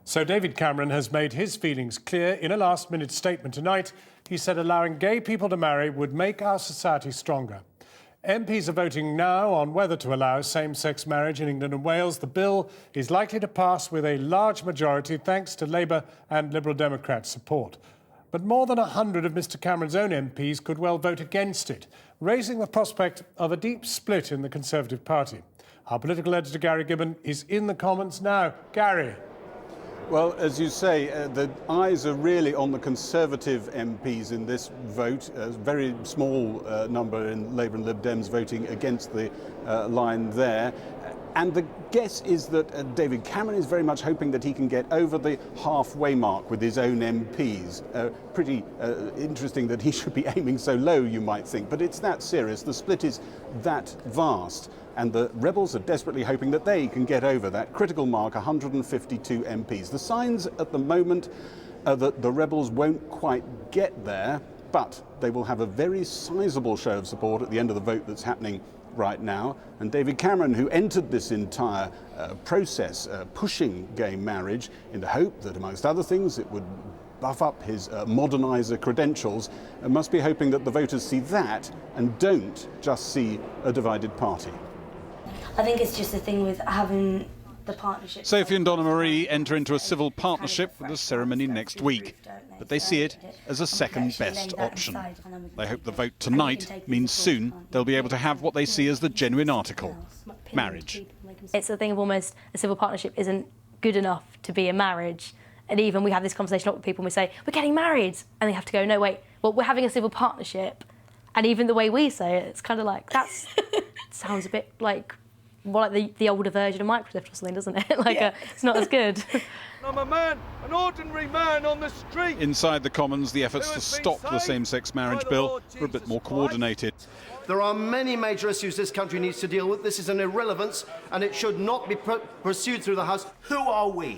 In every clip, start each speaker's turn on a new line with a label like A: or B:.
A: So David Cameron has made his feelings clear in a last-minute statement tonight. He said allowing gay people to marry would make our society stronger. MPs are voting now on whether to allow same-sex marriage in England and Wales. The bill is likely to pass with a large majority thanks to Labour and Liberal Democrat support. But more than 100 of Mr Cameron's own MPs could well vote against it, raising the prospect of a deep split in the Conservative Party. Our political editor, Gary Gibbon, is in the Commons now. Gary.
B: Well, as you say, the eyes are really on the Conservative MPs in this vote. A very small number in Labour and Lib Dems voting against the line there. And the guess is that David Cameron is very much hoping that he can get over the halfway mark with his own MPs. Pretty interesting that he should be aiming so low, you might think, but it's that serious. The split is that vast, and the rebels are desperately hoping that they can get over that critical mark, 152 MPs. The signs at the moment are that the rebels won't quite get there, but they will have a very sizable show of support at the end of the vote that's happening right now. And David Cameron, who entered this entire process pushing gay marriage in the hope that, amongst other things, it would buff up his moderniser credentials, must be hoping that the voters see that and don't just see a divided party.
C: I think it's just a thing with having the partnership.
D: Sophie and Donna Marie enter into a civil partnership with a ceremony next week, but they see it as a second best option. They hope the vote tonight means soon they'll be able to have what they see as the genuine article, marriage.
E: It's a thing of almost a civil partnership isn't good enough to be a marriage. And even we have this conversation with people and we say, we're getting married. And they have to go, no, wait, well, we're having a civil partnership. And even the way we say it, it's kind of like, that sounds a bit like more like the older version of Microsoft or something, doesn't it? It's not as good.
F: I'm a man, an ordinary man on the street.
D: Inside the Commons, the efforts to stop the same-sex marriage bill were a bit more coordinated.
G: There are many major issues this country needs to deal with. This is an irrelevance, and it should not be pursued through the House.
H: Who are we,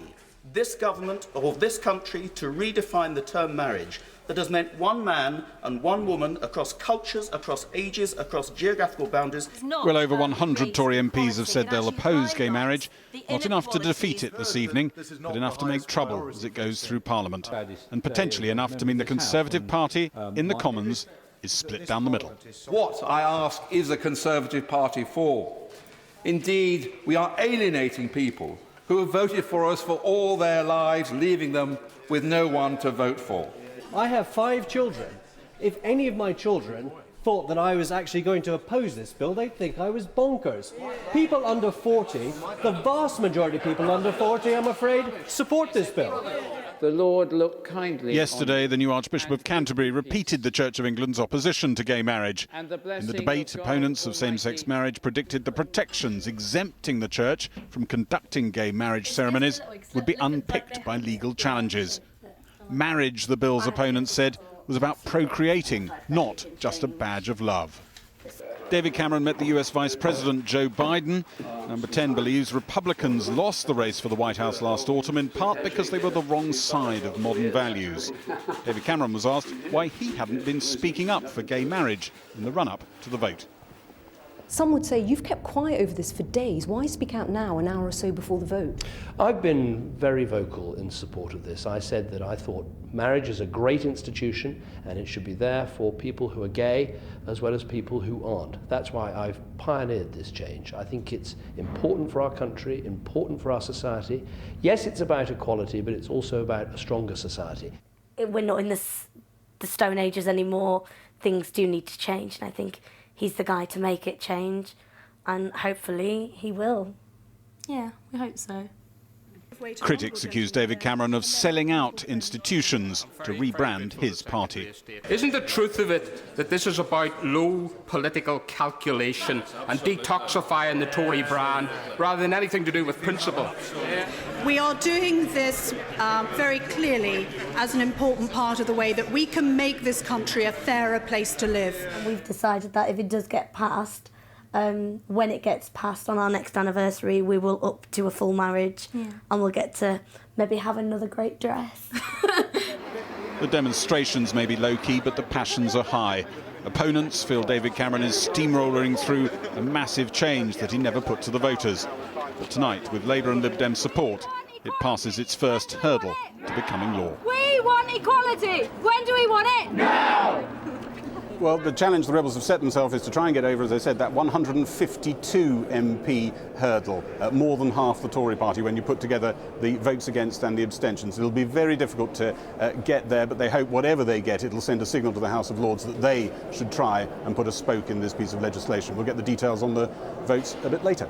H: this government or this country, to redefine the term marriage that has meant one man and one woman across cultures, across ages, across geographical boundaries?
D: Well, over 100 Tory MPs have said they'll oppose gay marriage. Not enough to defeat it this evening, but enough to make trouble as it goes through Parliament. And potentially enough to mean the Conservative Party in the Commons is split down the middle.
I: What, I ask, is the Conservative Party for? Indeed, we are alienating people who have voted for us for all their lives, leaving them with no one to vote for.
J: I have 5 children. If any of my children thought that I was actually going to oppose this bill, they'd think I was bonkers. People under 40, the vast majority of people under 40, I'm afraid, support this bill.
K: The Lord looked kindly.
D: Yesterday, the new Archbishop of Canterbury repeated the Church of England's opposition to gay marriage. In the debate, opponents of same-sex marriage predicted the protections exempting the Church from conducting gay marriage ceremonies would be unpicked by legal challenges. Marriage, the bill's opponents said, was about procreating, not just a badge of love. David Cameron met the US Vice President Joe Biden. Number 10 believes Republicans lost the race for the White House last autumn in part because they were the wrong side of modern values. David Cameron was asked why he hadn't been speaking up for gay marriage in the run-up to the vote.
L: Some would say you've kept quiet over this for days. Why speak out now, an hour or so before the vote?
J: I've been very vocal in support of this. I said that I thought marriage is a great institution and it should be there for people who are gay as well as people who aren't. That's why I've pioneered this change. I think it's important for our country, important for our society. Yes, it's about equality, but it's also about a stronger society.
C: We're not in the Stone Ages anymore. Things do need to change, and I think he's the guy to make it change, and hopefully he will.
E: Yeah, we hope so.
D: Critics accuse David Cameron of selling out institutions to rebrand his party.
M: Isn't the truth of it that this is about low political calculation and detoxifying the Tory brand rather than anything to do with principle?
N: We are doing this very clearly as an important part of the way that we can make this country a fairer place to live.
C: And we've decided that if it does get passed, when it gets passed on our next anniversary, we will up to a full marriage, and we'll get to maybe have another great dress.
D: The demonstrations may be low-key, but the passions are high. Opponents feel David Cameron is steamrolling through a massive change that he never put to the voters. But tonight, with Labour and Lib Dem support, it passes its first hurdle to becoming law.
O: We want equality. When do we want it? Now!
B: Well, the challenge the Rebels have set themselves is to try and get over, as I said, that 152 MP hurdle, more than half the Tory party when you put together the votes against and the abstentions. It'll be very difficult to get there, but they hope whatever they get, it'll send a signal to the House of Lords that they should try and put a spoke in this piece of legislation. We'll get the details on the votes a bit later.